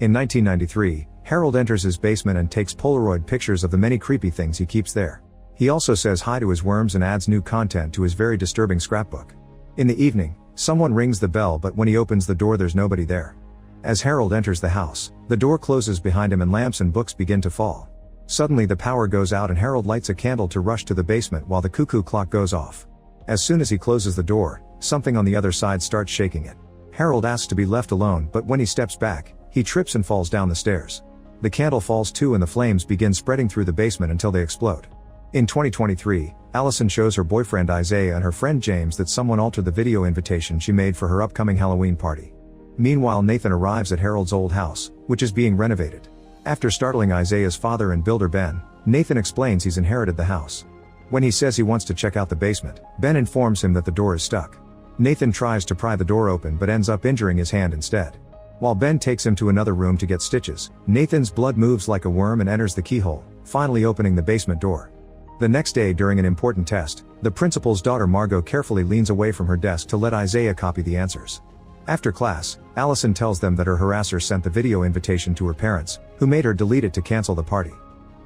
In 1993, Harold enters his basement and takes Polaroid pictures of the many creepy things he keeps there. He also says hi to his worms and adds new content to his very disturbing scrapbook. In the evening, someone rings the bell, but when he opens the door there's nobody there. As Harold enters the house, the door closes behind him and lamps and books begin to fall. Suddenly the power goes out and Harold lights a candle to rush to the basement while the cuckoo clock goes off. As soon as he closes the door, something on the other side starts shaking it. Harold asks to be left alone, but when he steps back, he trips and falls down the stairs. The candle falls too and the flames begin spreading through the basement until they explode. In 2023, Allison shows her boyfriend Isaiah and her friend James that someone altered the video invitation she made for her upcoming Halloween party. Meanwhile, Nathan arrives at Harold's old house, which is being renovated. After startling Isaiah's father and builder Ben, Nathan explains he's inherited the house. When he says he wants to check out the basement, Ben informs him that the door is stuck. Nathan tries to pry the door open but ends up injuring his hand instead. While Ben takes him to another room to get stitches, Nathan's blood moves like a worm and enters the keyhole, finally opening the basement door. The next day during an important test, the principal's daughter Margot carefully leans away from her desk to let Isaiah copy the answers. After class, Allison tells them that her harasser sent the video invitation to her parents, who made her delete it to cancel the party.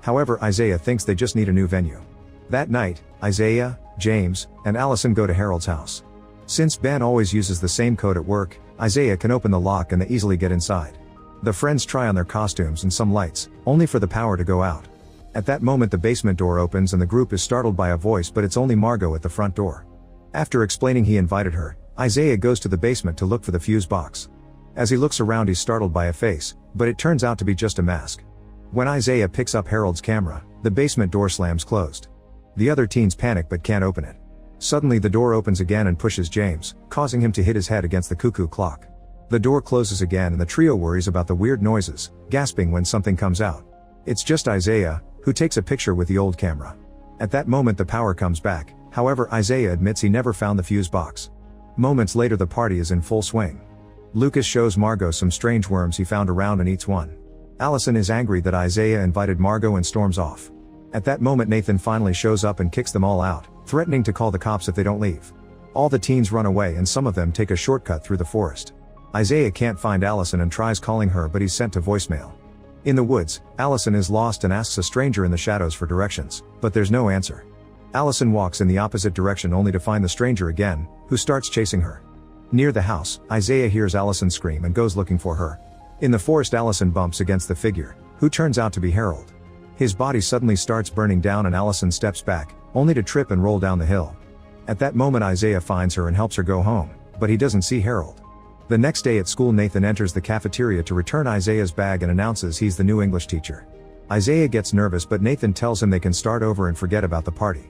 However, Isaiah thinks they just need a new venue. That night, Isaiah, James, and Allison go to Harold's house. Since Ben always uses the same code at work, Isaiah can open the lock and they easily get inside. The friends try on their costumes and some lights, only for the power to go out. At that moment the basement door opens and the group is startled by a voice, but it's only Margot at the front door. After explaining he invited her, Isaiah goes to the basement to look for the fuse box. As he looks around he's startled by a face, but it turns out to be just a mask. When Isaiah picks up Harold's camera, the basement door slams closed. The other teens panic but can't open it. Suddenly the door opens again and pushes James, causing him to hit his head against the cuckoo clock. The door closes again and the trio worries about the weird noises, gasping when something comes out. It's just Isaiah, who takes a picture with the old camera. At that moment the power comes back, however Isaiah admits he never found the fuse box. Moments later the party is in full swing. Lucas shows Margot some strange worms he found around and eats one. Allison is angry that Isaiah invited Margot and storms off. At that moment Nathan finally shows up and kicks them all out, threatening to call the cops if they don't leave. All the teens run away and some of them take a shortcut through the forest. Isaiah can't find Allison and tries calling her, but he's sent to voicemail. In the woods, Allison is lost and asks a stranger in the shadows for directions, but there's no answer. Allison walks in the opposite direction only to find the stranger again, who starts chasing her. Near the house, Isaiah hears Allison scream and goes looking for her. In the forest Allison bumps against the figure, who turns out to be Harold. His body suddenly starts burning down and Allison steps back, only to trip and roll down the hill. At that moment Isaiah finds her and helps her go home, but he doesn't see Harold. The next day at school Nathan enters the cafeteria to return Isaiah's bag and announces he's the new English teacher. Isaiah gets nervous but Nathan tells him they can start over and forget about the party.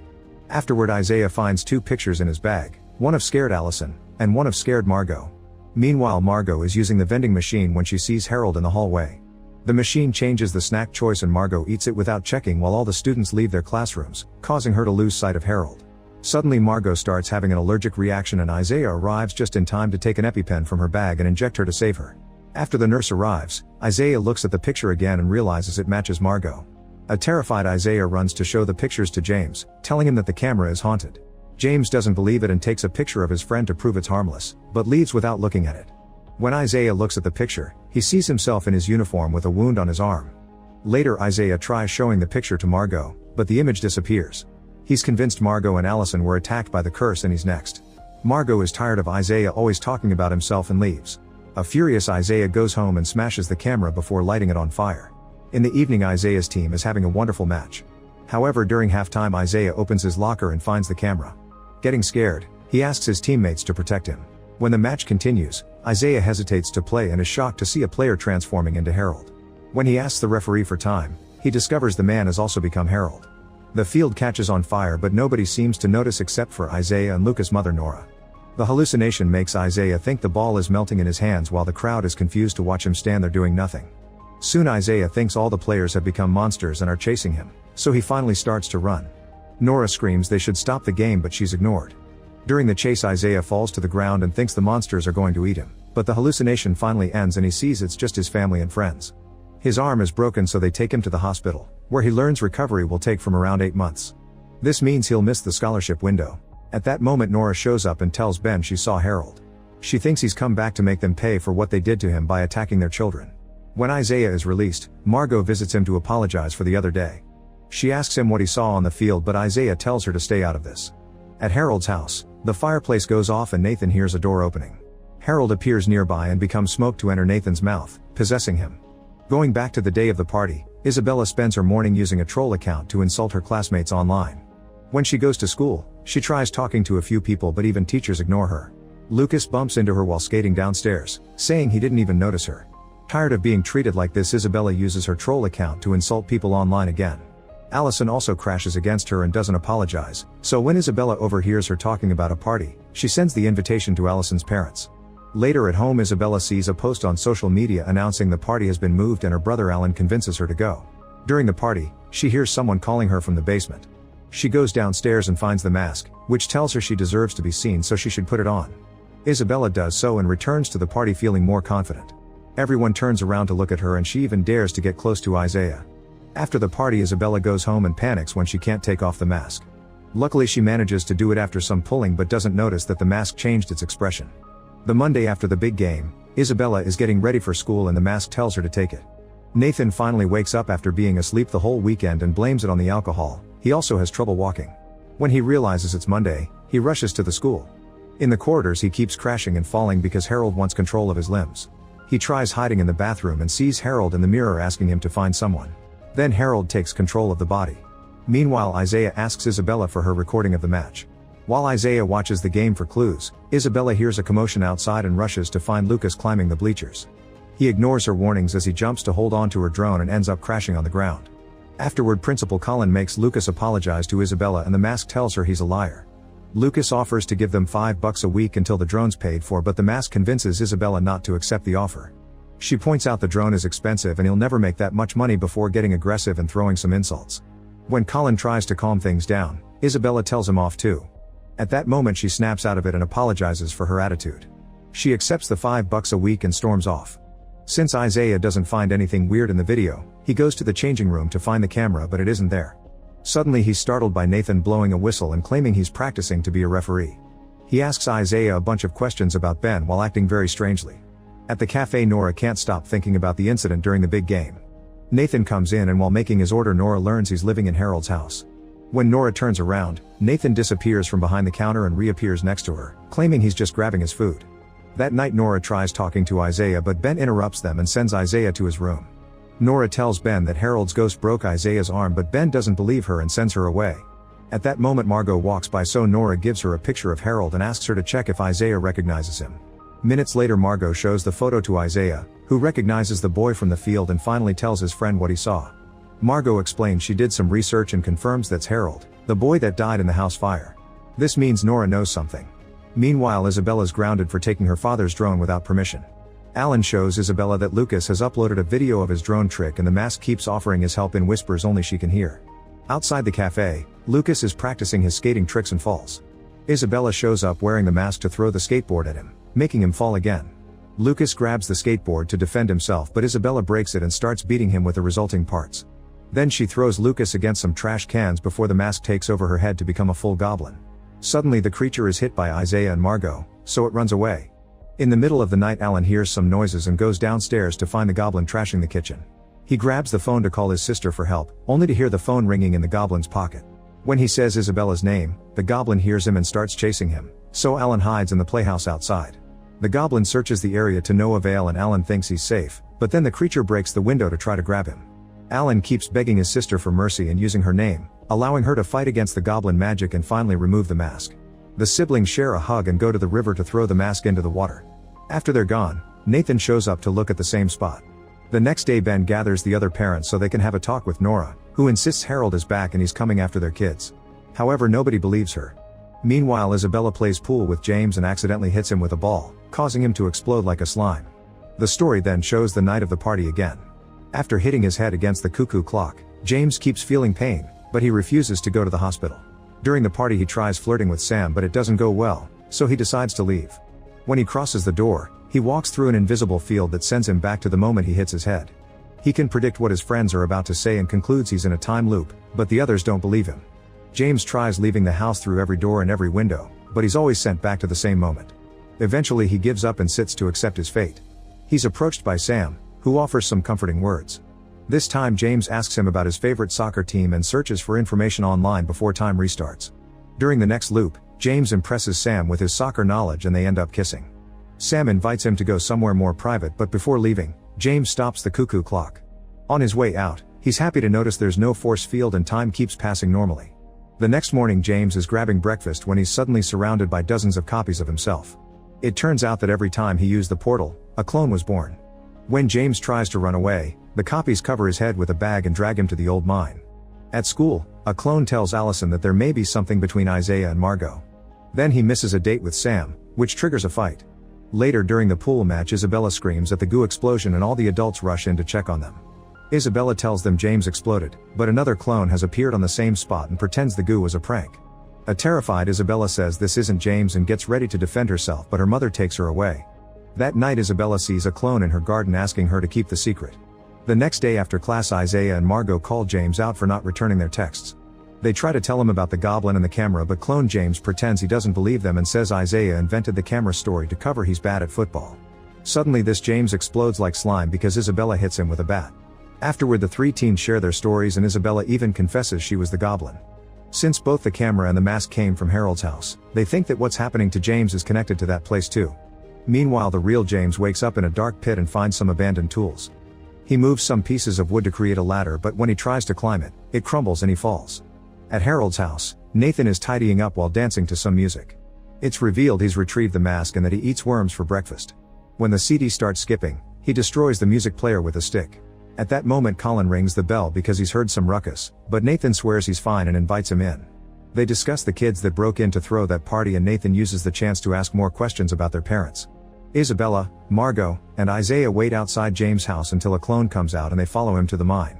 Afterward Isaiah finds two pictures in his bag, one of scared Allison, and one of scared Margot. Meanwhile Margot is using the vending machine when she sees Harold in the hallway. The machine changes the snack choice and Margot eats it without checking while all the students leave their classrooms, causing her to lose sight of Harold. Suddenly Margot starts having an allergic reaction and Isaiah arrives just in time to take an EpiPen from her bag and inject her to save her. After the nurse arrives, Isaiah looks at the picture again and realizes it matches Margot. A terrified Isaiah runs to show the pictures to James, telling him that the camera is haunted. James doesn't believe it and takes a picture of his friend to prove it's harmless, but leaves without looking at it. When Isaiah looks at the picture, he sees himself in his uniform with a wound on his arm. Later Isaiah tries showing the picture to Margot, but the image disappears. He's convinced Margot and Allison were attacked by the curse and he's next. Margot is tired of Isaiah always talking about himself and leaves. A furious Isaiah goes home and smashes the camera before lighting it on fire. In the evening Isaiah's team is having a wonderful match. However, during halftime Isaiah opens his locker and finds the camera. Getting scared, he asks his teammates to protect him. When the match continues, Isaiah hesitates to play and is shocked to see a player transforming into Harold. When he asks the referee for time, he discovers the man has also become Harold. The field catches on fire but nobody seems to notice except for Isaiah and Lucas' mother Nora. The hallucination makes Isaiah think the ball is melting in his hands while the crowd is confused to watch him stand there doing nothing. Soon Isaiah thinks all the players have become monsters and are chasing him, so he finally starts to run. Nora screams they should stop the game but she's ignored. During the chase Isaiah falls to the ground and thinks the monsters are going to eat him, but the hallucination finally ends and he sees it's just his family and friends. His arm is broken so they take him to the hospital, where he learns recovery will take from around 8 months. This means he'll miss the scholarship window. At that moment Nora shows up and tells Ben she saw Harold. She thinks he's come back to make them pay for what they did to him by attacking their children. When Isaiah is released, Margot visits him to apologize for the other day. She asks him what he saw on the field, but Isaiah tells her to stay out of this. At Harold's house, the fireplace goes off and Nathan hears a door opening. Harold appears nearby and becomes smoke to enter Nathan's mouth, possessing him. Going back to the day of the party, Isabella spends her morning using a troll account to insult her classmates online. When she goes to school, she tries talking to a few people, but even teachers ignore her. Lucas bumps into her while skating downstairs, saying he didn't even notice her. Tired of being treated like this, Isabella uses her troll account to insult people online again. Allison also crashes against her and doesn't apologize, so when Isabella overhears her talking about a party, she sends the invitation to Allison's parents. Later at home, Isabella sees a post on social media announcing the party has been moved and her brother Alan convinces her to go. During the party, she hears someone calling her from the basement. She goes downstairs and finds the mask, which tells her she deserves to be seen, so she should put it on. Isabella does so and returns to the party feeling more confident. Everyone turns around to look at her and she even dares to get close to Isaiah. After the party, Isabella goes home and panics when she can't take off the mask. Luckily she manages to do it after some pulling, but doesn't notice that the mask changed its expression. The Monday after the big game, Isabella is getting ready for school and the mask tells her to take it. Nathan finally wakes up after being asleep the whole weekend and blames it on the alcohol. He also has trouble walking. When he realizes it's Monday, he rushes to the school. In the corridors he keeps crashing and falling because Harold wants control of his limbs. He tries hiding in the bathroom and sees Harold in the mirror asking him to find someone. Then Harold takes control of the body. Meanwhile, Isaiah asks Isabella for her recording of the match. While Isaiah watches the game for clues, Isabella hears a commotion outside and rushes to find Lucas climbing the bleachers. He ignores her warnings as he jumps to hold on to her drone and ends up crashing on the ground. Afterward, Principal Colin makes Lucas apologize to Isabella and the mask tells her he's a liar. Lucas offers to give them $5 a week until the drone's paid for, but the mask convinces Isabella not to accept the offer. She points out the drone is expensive and he'll never make that much money before getting aggressive and throwing some insults. When Colin tries to calm things down, Isabella tells him off too. At that moment she snaps out of it and apologizes for her attitude. She accepts the $5 a week and storms off. Since Isaiah doesn't find anything weird in the video, he goes to the changing room to find the camera, but it isn't there. Suddenly he's startled by Nathan blowing a whistle and claiming he's practicing to be a referee. He asks Isaiah a bunch of questions about Ben while acting very strangely. At the cafe, Nora can't stop thinking about the incident during the big game. Nathan comes in and while making his order, Nora learns he's living in Harold's house. When Nora turns around, Nathan disappears from behind the counter and reappears next to her, claiming he's just grabbing his food. That night Nora tries talking to Isaiah, but Ben interrupts them and sends Isaiah to his room. Nora tells Ben that Harold's ghost broke Isaiah's arm, but Ben doesn't believe her and sends her away. At that moment Margot walks by, so Nora gives her a picture of Harold and asks her to check if Isaiah recognizes him. Minutes later Margot shows the photo to Isaiah, who recognizes the boy from the field and finally tells his friend what he saw. Margot explains she did some research and confirms that's Harold, the boy that died in the house fire. This means Nora knows something. Meanwhile, Isabella's grounded for taking her father's drone without permission. Alan shows Isabella that Lucas has uploaded a video of his drone trick and the mask keeps offering his help in whispers only she can hear. Outside the cafe, Lucas is practicing his skating tricks and falls. Isabella shows up wearing the mask to throw the skateboard at him, making him fall again. Lucas grabs the skateboard to defend himself, but Isabella breaks it and starts beating him with the resulting parts. Then she throws Lucas against some trash cans before the mask takes over her head to become a full goblin. Suddenly the creature is hit by Isaiah and Margot, so it runs away. In the middle of the night Alan hears some noises and goes downstairs to find the goblin trashing the kitchen. He grabs the phone to call his sister for help, only to hear the phone ringing in the goblin's pocket. When he says Isabella's name, the goblin hears him and starts chasing him, so Alan hides in the playhouse outside. The goblin searches the area to no avail and Alan thinks he's safe, but then the creature breaks the window to try to grab him. Alan keeps begging his sister for mercy and using her name, allowing her to fight against the goblin magic and finally remove the mask. The siblings share a hug and go to the river to throw the mask into the water. After they're gone, Nathan shows up to look at the same spot. The next day Ben gathers the other parents so they can have a talk with Nora, who insists Harold is back and he's coming after their kids. However, nobody believes her. Meanwhile, Isabella plays pool with James and accidentally hits him with a ball, causing him to explode like a slime. The story then shows the night of the party again. After hitting his head against the cuckoo clock, James keeps feeling pain, but he refuses to go to the hospital. During the party he tries flirting with Sam, but it doesn't go well, so he decides to leave. When he crosses the door, he walks through an invisible field that sends him back to the moment he hits his head. He can predict what his friends are about to say and concludes he's in a time loop, but the others don't believe him. James tries leaving the house through every door and every window, but he's always sent back to the same moment. Eventually he gives up and sits to accept his fate. He's approached by Sam, who offers some comforting words. This time James asks him about his favorite soccer team and searches for information online before time restarts. During the next loop, James impresses Sam with his soccer knowledge and they end up kissing. Sam invites him to go somewhere more private, but before leaving, James stops the cuckoo clock. On his way out, he's happy to notice there's no force field and time keeps passing normally. The next morning James is grabbing breakfast when he's suddenly surrounded by dozens of copies of himself. It turns out that every time he used the portal, a clone was born. When James tries to run away, the copies cover his head with a bag and drag him to the old mine. At school, a clone tells Allison that there may be something between Isaiah and Margot. Then he misses a date with Sam, which triggers a fight. Later during the pool match, Isabella screams at the goo explosion and all the adults rush in to check on them. Isabella tells them James exploded, but another clone has appeared on the same spot and pretends the goo was a prank. A terrified Isabella says this isn't James and gets ready to defend herself, but her mother takes her away. That night Isabella sees a clone in her garden asking her to keep the secret. The next day after class, Isaiah and Margot call James out for not returning their texts. They try to tell him about the goblin and the camera, but clone James pretends he doesn't believe them and says Isaiah invented the camera story to cover he's bad at football. Suddenly this James explodes like slime because Isabella hits him with a bat. Afterward the three teens share their stories and Isabella even confesses she was the goblin. Since both the camera and the mask came from Harold's house, they think that what's happening to James is connected to that place too. Meanwhile the real James wakes up in a dark pit and finds some abandoned tools. He moves some pieces of wood to create a ladder, but when he tries to climb it, it crumbles and he falls. At Harold's house, Nathan is tidying up while dancing to some music. It's revealed he's retrieved the mask and that he eats worms for breakfast. When the CD starts skipping, he destroys the music player with a stick. At that moment Colin rings the bell because he's heard some ruckus, but Nathan swears he's fine and invites him in. They discuss the kids that broke in to throw that party and Nathan uses the chance to ask more questions about their parents. Isabella, Margot, and Isaiah wait outside James' house until a clone comes out and they follow him to the mine.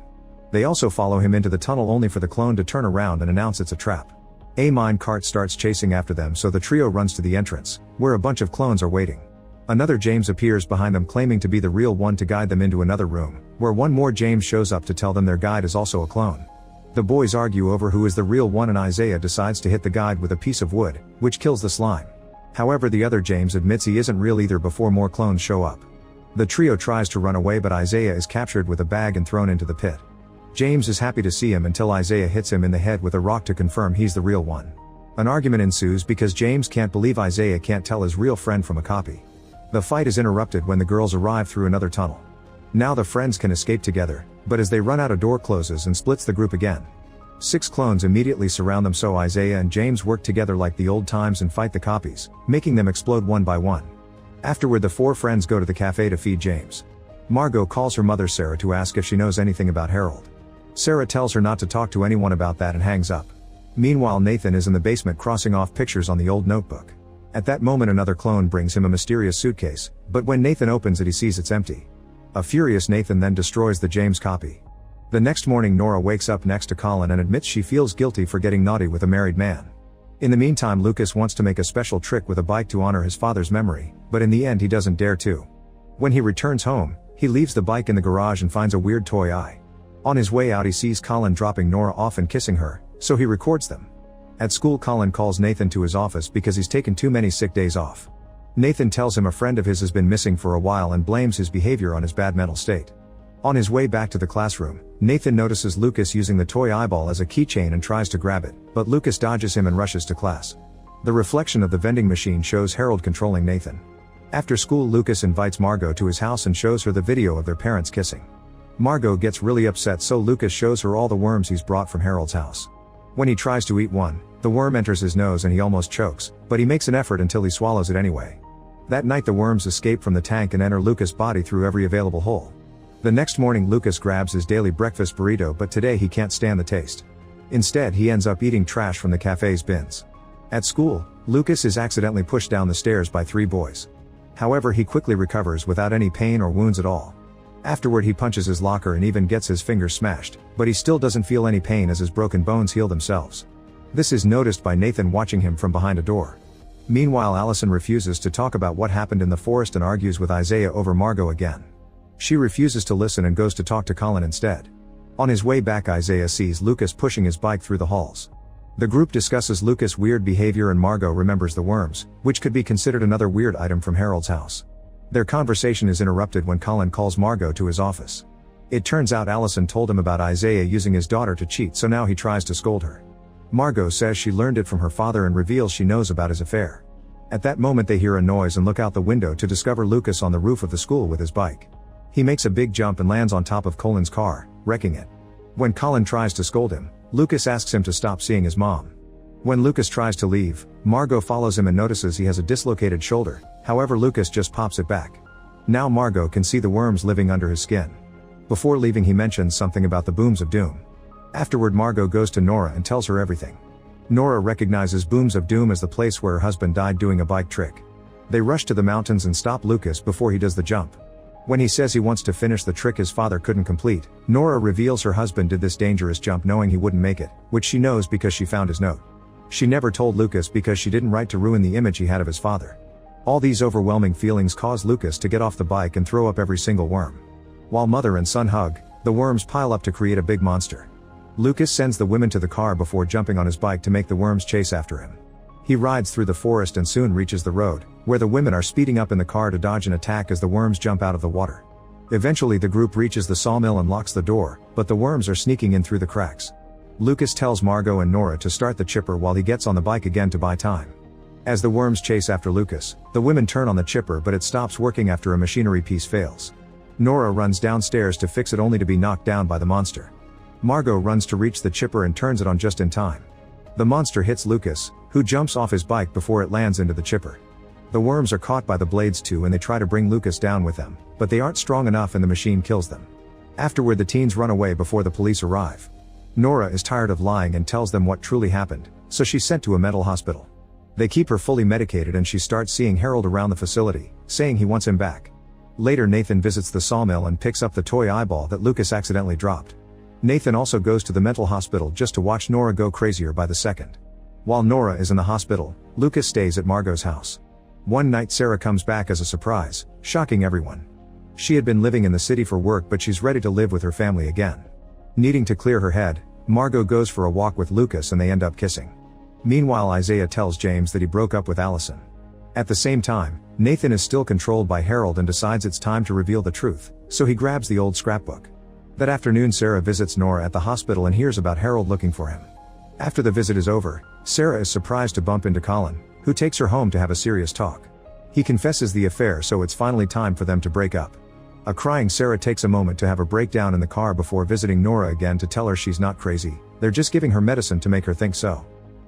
They also follow him into the tunnel only for the clone to turn around and announce it's a trap. A mine cart starts chasing after them, so the trio runs to the entrance, where a bunch of clones are waiting. Another James appears behind them claiming to be the real one to guide them into another room, where one more James shows up to tell them their guide is also a clone. The boys argue over who is the real one and Isaiah decides to hit the guide with a piece of wood, which kills the slime. However, the other James admits he isn't real either before more clones show up. The trio tries to run away, but Isaiah is captured with a bag and thrown into the pit. James is happy to see him until Isaiah hits him in the head with a rock to confirm he's the real one. An argument ensues because James can't believe Isaiah can't tell his real friend from a copy. The fight is interrupted when the girls arrive through another tunnel. Now the friends can escape together, but as they run out a door closes and splits the group again. 6 clones immediately surround them, so Isaiah and James work together like the old times and fight the copies, making them explode one by one. Afterward the 4 friends go to the cafe to feed James. Margot calls her mother Sarah to ask if she knows anything about Harold. Sarah tells her not to talk to anyone about that and hangs up. Meanwhile Nathan is in the basement crossing off pictures on the old notebook. At that moment another clone brings him a mysterious suitcase, but when Nathan opens it he sees it's empty. A furious Nathan then destroys the James copy. The next morning Nora wakes up next to Colin and admits she feels guilty for getting naughty with a married man. In the meantime Lucas wants to make a special trick with a bike to honor his father's memory, but in the end he doesn't dare to. When he returns home, he leaves the bike in the garage and finds a weird toy eye. On his way out he sees Colin dropping Nora off and kissing her, so he records them. At school Colin calls Nathan to his office because he's taken too many sick days off. Nathan tells him a friend of his has been missing for a while and blames his behavior on his bad mental state. On his way back to the classroom, Nathan notices Lucas using the toy eyeball as a keychain and tries to grab it, but Lucas dodges him and rushes to class. The reflection of the vending machine shows Harold controlling Nathan. After school Lucas invites Margot to his house and shows her the video of their parents kissing. Margot gets really upset, so Lucas shows her all the worms he's brought from Harold's house. When he tries to eat one, the worm enters his nose and he almost chokes, but he makes an effort until he swallows it anyway. That night the worms escape from the tank and enter Lucas' body through every available hole. The next morning Lucas grabs his daily breakfast burrito, but today he can't stand the taste. Instead he ends up eating trash from the cafe's bins. At school, Lucas is accidentally pushed down the stairs by 3 boys. However, he quickly recovers without any pain or wounds at all. Afterward he punches his locker and even gets his fingers smashed, but he still doesn't feel any pain as his broken bones heal themselves. This is noticed by Nathan watching him from behind a door. Meanwhile Allison refuses to talk about what happened in the forest and argues with Isaiah over Margot again. She refuses to listen and goes to talk to Colin instead. On his way back Isaiah sees Lucas pushing his bike through the halls. The group discusses Lucas' weird behavior and Margot remembers the worms, which could be considered another weird item from Harold's house. Their conversation is interrupted when Colin calls Margot to his office. It turns out Allison told him about Isaiah using his daughter to cheat, so now he tries to scold her. Margot says she learned it from her father and reveals she knows about his affair. At that moment they hear a noise and look out the window to discover Lucas on the roof of the school with his bike. He makes a big jump and lands on top of Colin's car, wrecking it. When Colin tries to scold him, Lucas asks him to stop seeing his mom. When Lucas tries to leave, Margot follows him and notices he has a dislocated shoulder, however Lucas just pops it back. Now Margot can see the worms living under his skin. Before leaving he mentions something about the Booms of Doom. Afterward Margot goes to Nora and tells her everything. Nora recognizes Booms of Doom as the place where her husband died doing a bike trick. They rush to the mountains and stop Lucas before he does the jump. When he says he wants to finish the trick his father couldn't complete, Nora reveals her husband did this dangerous jump knowing he wouldn't make it, which she knows because she found his note. She never told Lucas because she didn't write to ruin the image he had of his father. All these overwhelming feelings cause Lucas to get off the bike and throw up every single worm. While mother and son hug, the worms pile up to create a big monster. Lucas sends the women to the car before jumping on his bike to make the worms chase after him. He rides through the forest and soon reaches the road, where the women are speeding up in the car to dodge an attack as the worms jump out of the water. Eventually the group reaches the sawmill and locks the door, but the worms are sneaking in through the cracks. Lucas tells Margot and Nora to start the chipper while he gets on the bike again to buy time. As the worms chase after Lucas, the women turn on the chipper but it stops working after a machinery piece fails. Nora runs downstairs to fix it only to be knocked down by the monster. Margot runs to reach the chipper and turns it on just in time. The monster hits Lucas, who jumps off his bike before it lands into the chipper. The worms are caught by the blades too and they try to bring Lucas down with them, but they aren't strong enough and the machine kills them. Afterward the teens run away before the police arrive. Nora is tired of lying and tells them what truly happened, so she's sent to a mental hospital. They keep her fully medicated and she starts seeing Harold around the facility, saying he wants him back. Later Nathan visits the sawmill and picks up the toy eyeball that Lucas accidentally dropped. Nathan also goes to the mental hospital just to watch Nora go crazier by the second. While Nora is in the hospital, Lucas stays at Margot's house. One night Sarah comes back as a surprise, shocking everyone. She had been living in the city for work but she's ready to live with her family again. Needing to clear her head, Margot goes for a walk with Lucas and they end up kissing. Meanwhile Isaiah tells James that he broke up with Allison. At the same time, Nathan is still controlled by Harold and decides it's time to reveal the truth, so he grabs the old scrapbook. That afternoon Sarah visits Nora at the hospital and hears about Harold looking for him. After the visit is over, Sarah is surprised to bump into Colin, who takes her home to have a serious talk. He confesses the affair so it's finally time for them to break up. A crying Sarah takes a moment to have a breakdown in the car before visiting Nora again to tell her she's not crazy, they're just giving her medicine to make her think so.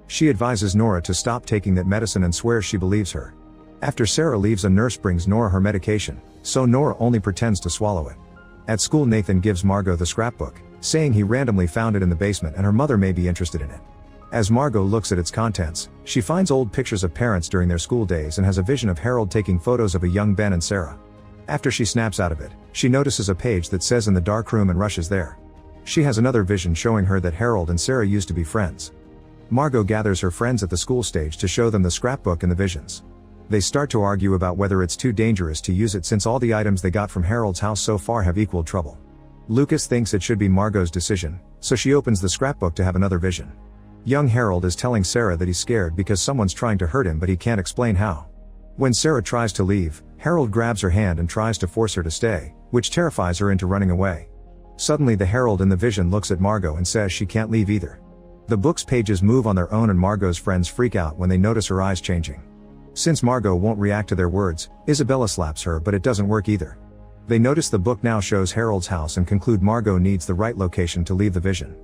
She advises Nora to stop taking that medicine and swears she believes her. After Sarah leaves a nurse brings Nora her medication, so Nora only pretends to swallow it. At school Nathan gives Margot the scrapbook, saying he randomly found it in the basement and her mother may be interested in it. As Margot looks at its contents, she finds old pictures of parents during their school days and has a vision of Harold taking photos of a young Ben and Sarah. After she snaps out of it, she notices a page that says in the dark room and rushes there. She has another vision showing her that Harold and Sarah used to be friends. Margot gathers her friends at the school stage to show them the scrapbook and the visions. They start to argue about whether it's too dangerous to use it since all the items they got from Harold's house so far have equaled trouble. Lucas thinks it should be Margot's decision, so she opens the scrapbook to have another vision. Young Harold is telling Sarah that he's scared because someone's trying to hurt him but he can't explain how. When Sarah tries to leave, Harold grabs her hand and tries to force her to stay, which terrifies her into running away. Suddenly the Harold in the vision looks at Margot and says she can't leave either. The book's pages move on their own and Margot's friends freak out when they notice her eyes changing. Since Margot won't react to their words, Isabella slaps her but it doesn't work either. They notice the book now shows Harold's house and conclude Margot needs the right location to leave the vision.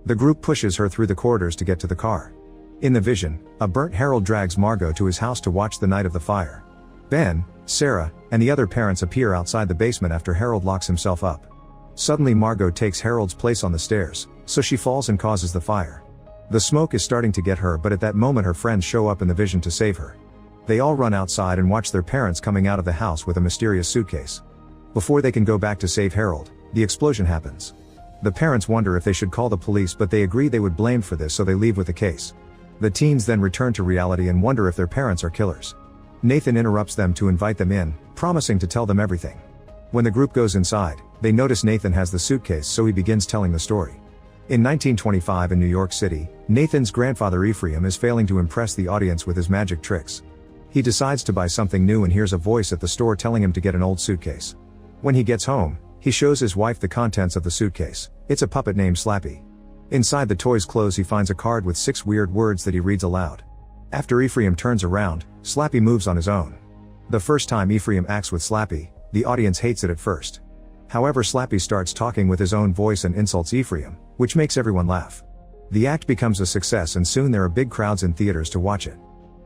The group pushes her through the corridors to get to the car. In the vision, a burnt Harold drags Margot to his house to watch the night of the fire. Ben, Sarah, and the other parents appear outside the basement after Harold locks himself up. Suddenly Margot takes Harold's place on the stairs, so she falls and causes the fire. The smoke is starting to get her but at that moment her friends show up in the vision to save her. They all run outside and watch their parents coming out of the house with a mysterious suitcase. Before they can go back to save Harold, the explosion happens. The parents wonder if they should call the police but they agree they would blame for this so they leave with the case. The teens then return to reality and wonder if their parents are killers. Nathan interrupts them to invite them in, promising to tell them everything. When the group goes inside, they notice Nathan has the suitcase so he begins telling the story. In 1925 in New York City, Nathan's grandfather Ephraim is failing to impress the audience with his magic tricks. He decides to buy something new and hears a voice at the store telling him to get an old suitcase. When he gets home, he shows his wife the contents of the suitcase. It's a puppet named Slappy. Inside the toy's clothes he finds a card with 6 weird words that he reads aloud. After Ephraim turns around, Slappy moves on his own. The first time Ephraim acts with Slappy, the audience hates it at first. However, Slappy starts talking with his own voice and insults Ephraim, which makes everyone laugh. The act becomes a success and soon there are big crowds in theaters to watch it.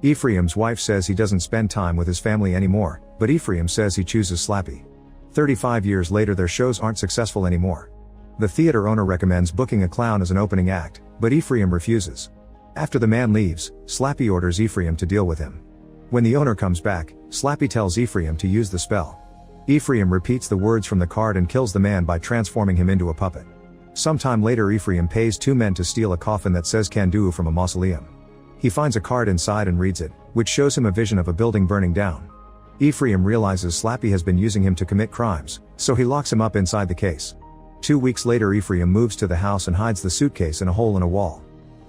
Ephraim's wife says he doesn't spend time with his family anymore, but Ephraim says he chooses Slappy. 35 years later their shows aren't successful anymore. The theater owner recommends booking a clown as an opening act, but Ephraim refuses. After the man leaves, Slappy orders Ephraim to deal with him. When the owner comes back, Slappy tells Ephraim to use the spell. Ephraim repeats the words from the card and kills the man by transforming him into a puppet. Sometime later Ephraim pays 2 men to steal a coffin that says Kandu from a mausoleum. He finds a card inside and reads it, which shows him a vision of a building burning down. Ephraim realizes Slappy has been using him to commit crimes, so he locks him up inside the case. 2 weeks later Ephraim moves to the house and hides the suitcase in a hole in a wall.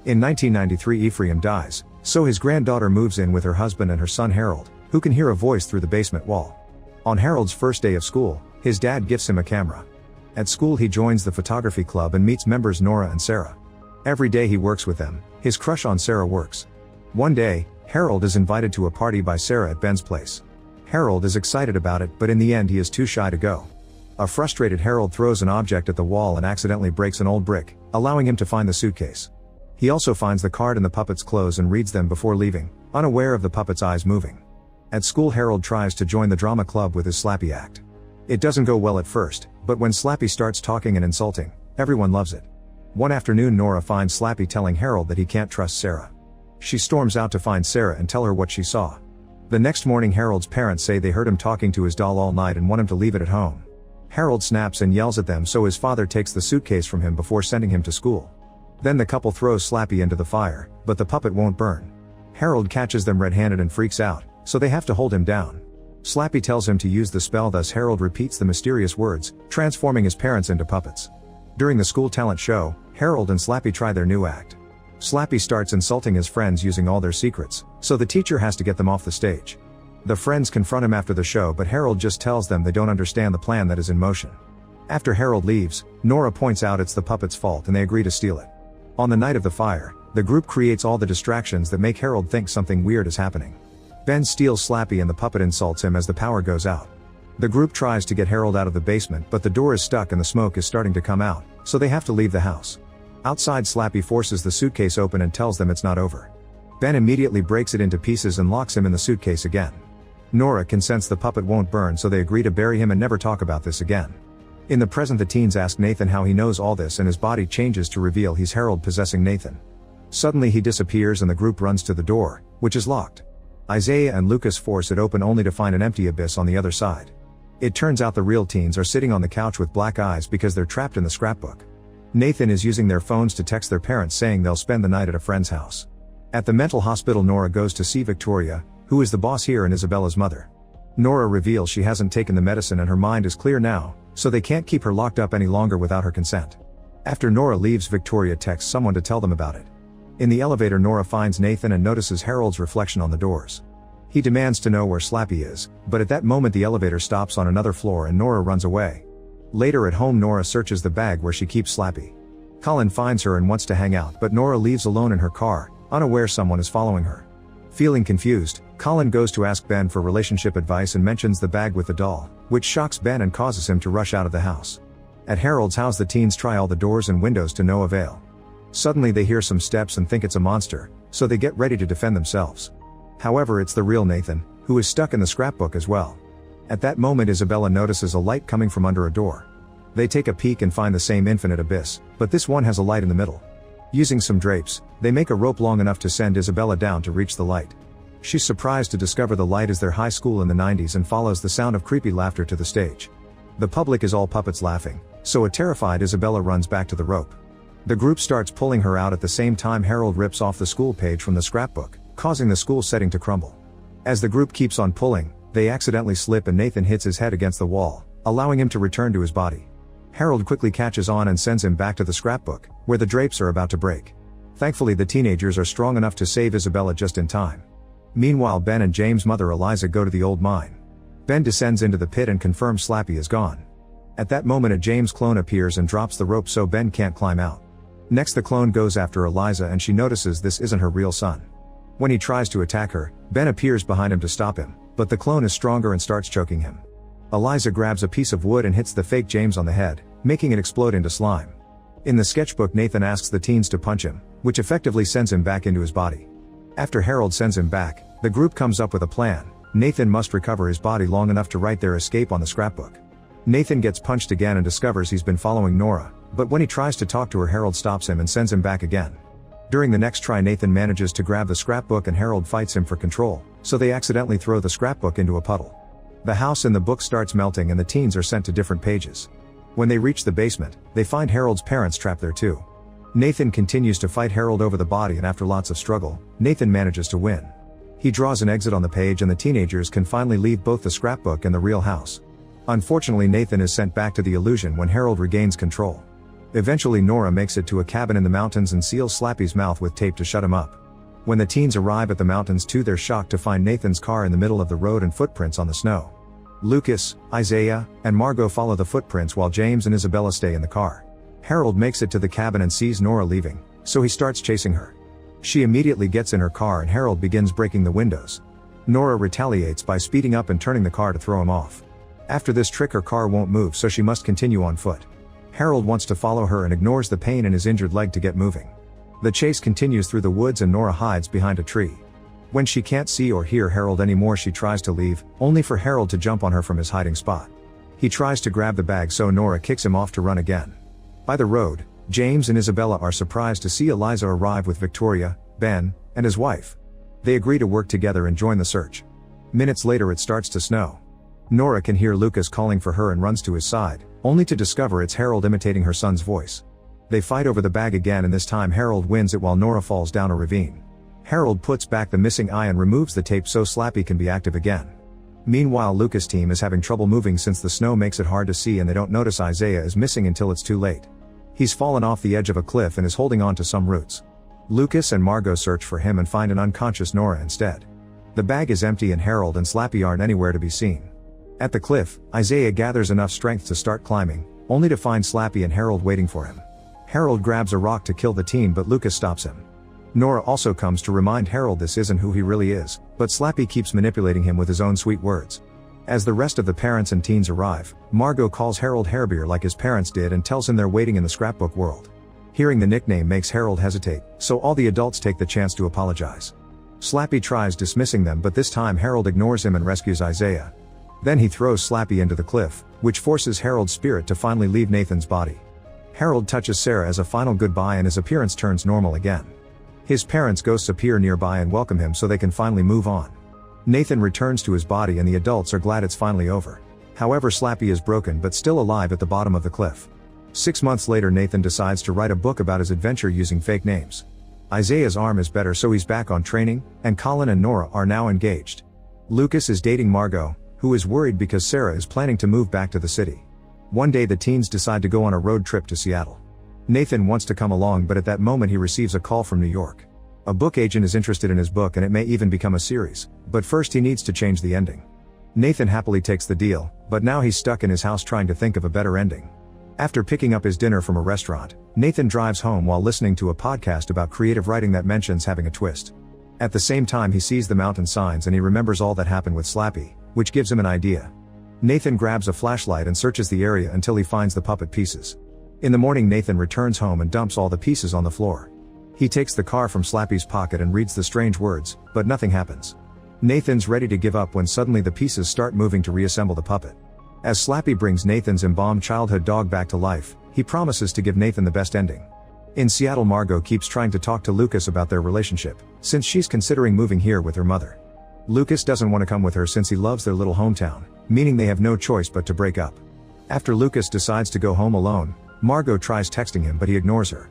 In 1993 Ephraim dies, so his granddaughter moves in with her husband and her son Harold, who can hear a voice through the basement wall. On Harold's first day of school, his dad gifts him a camera. At school he joins the photography club and meets members Nora and Sarah. Every day he works with them, his crush on Sarah works. One day, Harold is invited to a party by Sarah at Ben's place. Harold is excited about it, but in the end he is too shy to go. A frustrated Harold throws an object at the wall and accidentally breaks an old brick, allowing him to find the suitcase. He also finds the card in the puppet's clothes and reads them before leaving, unaware of the puppet's eyes moving. At school Harold tries to join the drama club with his Slappy act. It doesn't go well at first, but when Slappy starts talking and insulting, everyone loves it. One afternoon Nora finds Slappy telling Harold that he can't trust Sarah. She storms out to find Sarah and tell her what she saw. The next morning Harold's parents say they heard him talking to his doll all night and want him to leave it at home. Harold snaps and yells at them, so his father takes the suitcase from him before sending him to school. Then the couple throws Slappy into the fire, but the puppet won't burn. Harold catches them red-handed and freaks out, so they have to hold him down. Slappy tells him to use the spell, thus Harold repeats the mysterious words, transforming his parents into puppets. During the school talent show, Harold and Slappy try their new act. Slappy starts insulting his friends using all their secrets, so the teacher has to get them off the stage. The friends confront him after the show, but Harold just tells them they don't understand the plan that is in motion. After Harold leaves, Nora points out it's the puppet's fault and they agree to steal it. On the night of the fire, the group creates all the distractions that make Harold think something weird is happening. Ben steals Slappy and the puppet insults him as the power goes out. The group tries to get Harold out of the basement, but the door is stuck and the smoke is starting to come out, so they have to leave the house. Outside, Slappy forces the suitcase open and tells them it's not over. Ben immediately breaks it into pieces and locks him in the suitcase again. Nora can sense the puppet won't burn, so they agree to bury him and never talk about this again. In the present, the teens ask Nathan how he knows all this and his body changes to reveal he's Harold possessing Nathan. Suddenly he disappears and the group runs to the door, which is locked. Isaiah and Lucas force it open only to find an empty abyss on the other side. It turns out the real teens are sitting on the couch with black eyes because they're trapped in the scrapbook. Nathan is using their phones to text their parents saying they'll spend the night at a friend's house. At the mental hospital, Nora goes to see Victoria, who is the boss here and Isabella's mother. Nora reveals she hasn't taken the medicine and her mind is clear now, so they can't keep her locked up any longer without her consent. After Nora leaves, Victoria texts someone to tell them about it. In the elevator, Nora finds Nathan and notices Harold's reflection on the doors. He demands to know where Slappy is, but at that moment the elevator stops on another floor and Nora runs away. Later at home, Nora searches the bag where she keeps Slappy. Colin finds her and wants to hang out, but Nora leaves alone in her car, unaware someone is following her. Feeling confused, Colin goes to ask Ben for relationship advice and mentions the bag with the doll, which shocks Ben and causes him to rush out of the house. At Harold's house, the teens try all the doors and windows to no avail. Suddenly they hear some steps and think it's a monster, so they get ready to defend themselves. However, it's the real Nathan, who is stuck in the scrapbook as well. At that moment, Isabella notices a light coming from under a door. They take a peek and find the same infinite abyss, but this one has a light in the middle. Using some drapes, they make a rope long enough to send Isabella down to reach the light. She's surprised to discover the light is their high school in the 90s and follows the sound of creepy laughter to the stage. The public is all puppets laughing, so a terrified Isabella runs back to the rope. The group starts pulling her out. At the same time, Harold rips off the school page from the scrapbook, causing the school setting to crumble. As the group keeps on pulling, they accidentally slip and Nathan hits his head against the wall, allowing him to return to his body. Harold quickly catches on and sends him back to the scrapbook, where the drapes are about to break. Thankfully, the teenagers are strong enough to save Isabella just in time. Meanwhile, Ben and James' mother Eliza go to the old mine. Ben descends into the pit and confirms Slappy is gone. At that moment a James clone appears and drops the rope so Ben can't climb out. Next the clone goes after Eliza and she notices this isn't her real son. When he tries to attack her, Ben appears behind him to stop him, but the clone is stronger and starts choking him. Eliza grabs a piece of wood and hits the fake James on the head, making it explode into slime. In the sketchbook Nathan asks the teens to punch him, which effectively sends him back into his body. After Harold sends him back, the group comes up with a plan. Nathan must recover his body long enough to write their escape on the scrapbook. Nathan gets punched again and discovers he's been following Nora, but when he tries to talk to her Harold stops him and sends him back again. During the next try Nathan manages to grab the scrapbook and Harold fights him for control, so they accidentally throw the scrapbook into a puddle. The house in the book starts melting and the teens are sent to different pages. When they reach the basement, they find Harold's parents trapped there too. Nathan continues to fight Harold over the body and after lots of struggle, Nathan manages to win. He draws an exit on the page and the teenagers can finally leave both the scrapbook and the real house. Unfortunately Nathan is sent back to the illusion when Harold regains control. Eventually Nora makes it to a cabin in the mountains and seals Slappy's mouth with tape to shut him up. When the teens arrive at the mountains too they're shocked to find Nathan's car in the middle of the road and footprints on the snow. Lucas, Isaiah, and Margot follow the footprints while James and Isabella stay in the car. Harold makes it to the cabin and sees Nora leaving, so he starts chasing her. She immediately gets in her car and Harold begins breaking the windows. Nora retaliates by speeding up and turning the car to throw him off. After this trick her car won't move so she must continue on foot. Harold wants to follow her and ignores the pain in his injured leg to get moving. The chase continues through the woods and Nora hides behind a tree. When she can't see or hear Harold anymore she tries to leave, only for Harold to jump on her from his hiding spot. He tries to grab the bag so Nora kicks him off to run again. By the road, James and Isabella are surprised to see Eliza arrive with Victoria, Ben, and his wife. They agree to work together and join the search. Minutes later it starts to snow. Nora can hear Lucas calling for her and runs to his side, only to discover it's Harold imitating her son's voice. They fight over the bag again and this time Harold wins it while Nora falls down a ravine. Harold puts back the missing eye and removes the tape so Slappy can be active again. Meanwhile Lucas' team is having trouble moving since the snow makes it hard to see and they don't notice Isaiah is missing until it's too late. He's fallen off the edge of a cliff and is holding on to some roots. Lucas and Margot search for him and find an unconscious Nora instead. The bag is empty and Harold and Slappy aren't anywhere to be seen. At the cliff, Isaiah gathers enough strength to start climbing, only to find Slappy and Harold waiting for him. Harold grabs a rock to kill the teen but Lucas stops him. Nora also comes to remind Harold this isn't who he really is, but Slappy keeps manipulating him with his own sweet words. As the rest of the parents and teens arrive, Margot calls Harold Hairbeard like his parents did and tells him they're waiting in the scrapbook world. Hearing the nickname makes Harold hesitate, so all the adults take the chance to apologize. Slappy tries dismissing them but this time Harold ignores him and rescues Isaiah. Then he throws Slappy into the cliff, which forces Harold's spirit to finally leave Nathan's body. Harold touches Sarah as a final goodbye and his appearance turns normal again. His parents' ghosts appear nearby and welcome him so they can finally move on. Nathan returns to his body and the adults are glad it's finally over. However, Slappy is broken but still alive at the bottom of the cliff. 6 months later Nathan decides to write a book about his adventure using fake names. Isaiah's arm is better so he's back on training, and Colin and Nora are now engaged. Lucas is dating Margot, who is worried because Sarah is planning to move back to the city. One day the teens decide to go on a road trip to Seattle. Nathan wants to come along but at that moment he receives a call from New York. A book agent is interested in his book and it may even become a series, but first he needs to change the ending. Nathan happily takes the deal, but now he's stuck in his house trying to think of a better ending. After picking up his dinner from a restaurant, Nathan drives home while listening to a podcast about creative writing that mentions having a twist. At the same time he sees the mountain signs and he remembers all that happened with Slappy, which gives him an idea. Nathan grabs a flashlight and searches the area until he finds the puppet pieces. In the morning Nathan returns home and dumps all the pieces on the floor. He takes the car from Slappy's pocket and reads the strange words, but nothing happens. Nathan's ready to give up when suddenly the pieces start moving to reassemble the puppet. As Slappy brings Nathan's embalmed childhood dog back to life, he promises to give Nathan the best ending. In Seattle Margot keeps trying to talk to Lucas about their relationship, since she's considering moving here with her mother. Lucas doesn't want to come with her since he loves their little hometown, meaning they have no choice but to break up. After Lucas decides to go home alone, Margot tries texting him but he ignores her.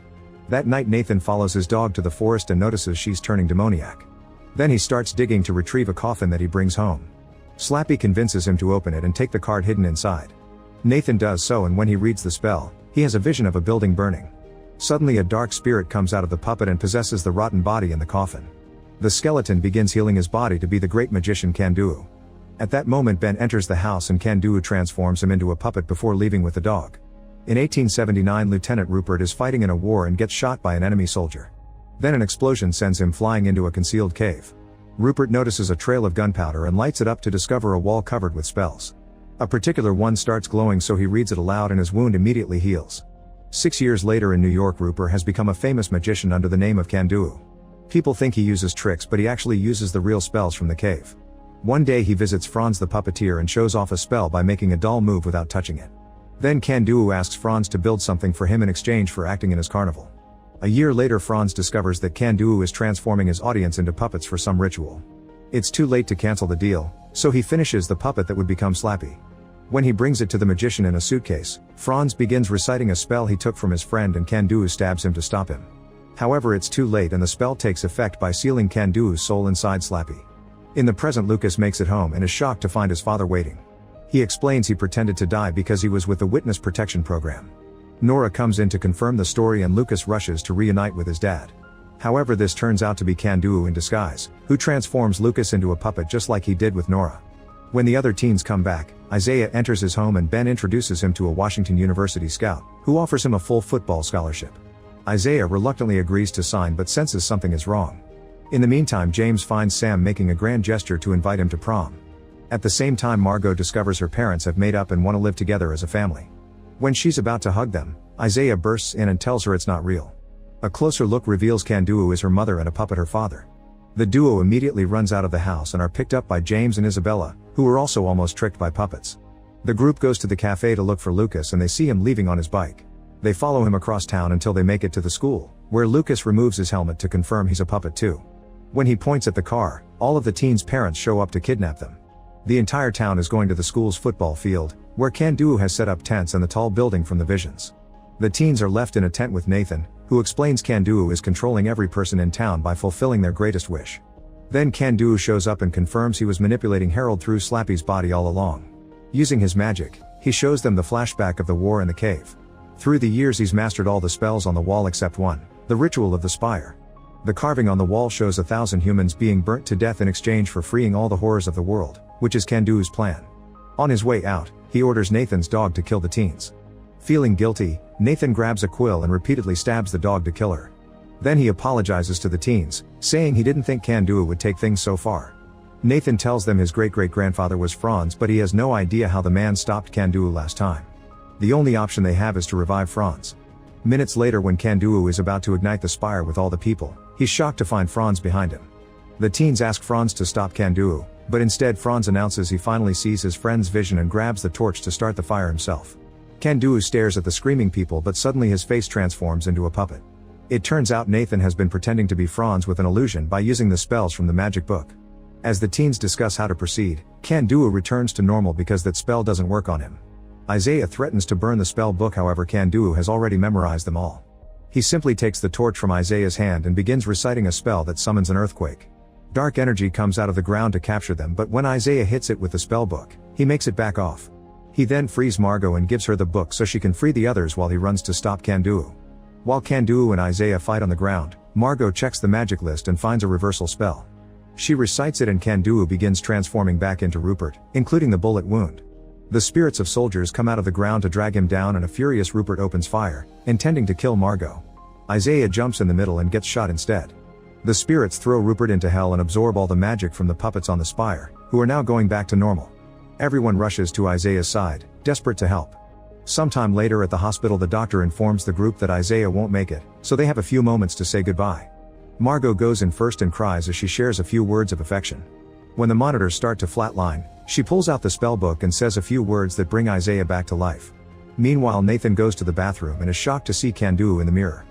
That night Nathan follows his dog to the forest and notices she's turning demoniac. Then he starts digging to retrieve a coffin that he brings home. Slappy convinces him to open it and take the card hidden inside. Nathan does so and when he reads the spell, he has a vision of a building burning. Suddenly a dark spirit comes out of the puppet and possesses the rotten body in the coffin. The skeleton begins healing his body to be the great magician Kanduo. At that moment Ben enters the house and Kanduo transforms him into a puppet before leaving with the dog. In 1879 Lieutenant Rupert is fighting in a war and gets shot by an enemy soldier. Then an explosion sends him flying into a concealed cave. Rupert notices a trail of gunpowder and lights it up to discover a wall covered with spells. A particular one starts glowing, so he reads it aloud and his wound immediately heals. 6 years later in New York, Rupert has become a famous magician under the name of Kanduo. People think he uses tricks, but he actually uses the real spells from the cave. One day he visits Franz the puppeteer and shows off a spell by making a doll move without touching it. Then Kanduo asks Franz to build something for him in exchange for acting in his carnival. A year later Franz discovers that Kanduo is transforming his audience into puppets for some ritual. It's too late to cancel the deal, so he finishes the puppet that would become Slappy. When he brings it to the magician in a suitcase, Franz begins reciting a spell he took from his friend and Kanduo stabs him to stop him. However, it's too late and the spell takes effect by sealing Kanduo's soul inside Slappy. In the present, Lucas makes it home and is shocked to find his father waiting. He explains he pretended to die because he was with the Witness Protection Program. Nora comes in to confirm the story and Lucas rushes to reunite with his dad. However, this turns out to be Kanduo in disguise, who transforms Lucas into a puppet just like he did with Nora. When the other teens come back, Isaiah enters his home and Ben introduces him to a Washington University scout, who offers him a full football scholarship. Isaiah reluctantly agrees to sign but senses something is wrong. In the meantime, James finds Sam making a grand gesture to invite him to prom. At the same time, Margot discovers her parents have made up and want to live together as a family. When she's about to hug them, Isaiah bursts in and tells her it's not real. A closer look reveals Kanduo is her mother and a puppet her father. The duo immediately runs out of the house and are picked up by James and Isabella, who are also almost tricked by puppets. The group goes to the cafe to look for Lucas and they see him leaving on his bike. They follow him across town until they make it to the school, where Lucas removes his helmet to confirm he's a puppet too. When he points at the car, all of the teens' parents show up to kidnap them. The entire town is going to the school's football field, where Kanduo has set up tents and the tall building from the visions. The teens are left in a tent with Nathan, who explains Kanduo is controlling every person in town by fulfilling their greatest wish. Then Kanduo shows up and confirms he was manipulating Harold through Slappy's body all along. Using his magic, he shows them the flashback of the war in the cave. Through the years he's mastered all the spells on the wall except one, the ritual of the spire. The carving on the wall shows 1,000 humans being burnt to death in exchange for freeing all the horrors of the world, which is Kanduo's plan. On his way out, he orders Nathan's dog to kill the teens. Feeling guilty, Nathan grabs a quill and repeatedly stabs the dog to kill her. Then he apologizes to the teens, saying he didn't think Kanduo would take things so far. Nathan tells them his great-great-grandfather was Franz, but he has no idea how the man stopped Kanduo last time. The only option they have is to revive Franz. Minutes later, when Kanduo is about to ignite the spire with all the people, he's shocked to find Franz behind him. The teens ask Franz to stop Kanduo, but instead Franz announces he finally sees his friend's vision and grabs the torch to start the fire himself. Kanduo stares at the screaming people, but suddenly his face transforms into a puppet. It turns out Nathan has been pretending to be Franz with an illusion by using the spells from the magic book. As the teens discuss how to proceed, Kanduo returns to normal because that spell doesn't work on him. Isaiah threatens to burn the spell book, however Kanduo has already memorized them all. He simply takes the torch from Isaiah's hand and begins reciting a spell that summons an earthquake. Dark energy comes out of the ground to capture them, but when Isaiah hits it with the spell book, he makes it back off. He then frees Margot and gives her the book so she can free the others while he runs to stop Kanduo. While Kanduo and Isaiah fight on the ground, Margot checks the magic list and finds a reversal spell. She recites it and Kanduo begins transforming back into Rupert, including the bullet wound. The spirits of soldiers come out of the ground to drag him down and a furious Rupert opens fire, intending to kill Margot. Isaiah jumps in the middle and gets shot instead. The spirits throw Rupert into hell and absorb all the magic from the puppets on the spire, who are now going back to normal. Everyone rushes to Isaiah's side, desperate to help. Sometime later at the hospital, the doctor informs the group that Isaiah won't make it, so they have a few moments to say goodbye. Margot goes in first and cries as she shares a few words of affection. When the monitors start to flatline, she pulls out the spellbook and says a few words that bring Isaiah back to life. Meanwhile, Nathan goes to the bathroom and is shocked to see Kanduo in the mirror.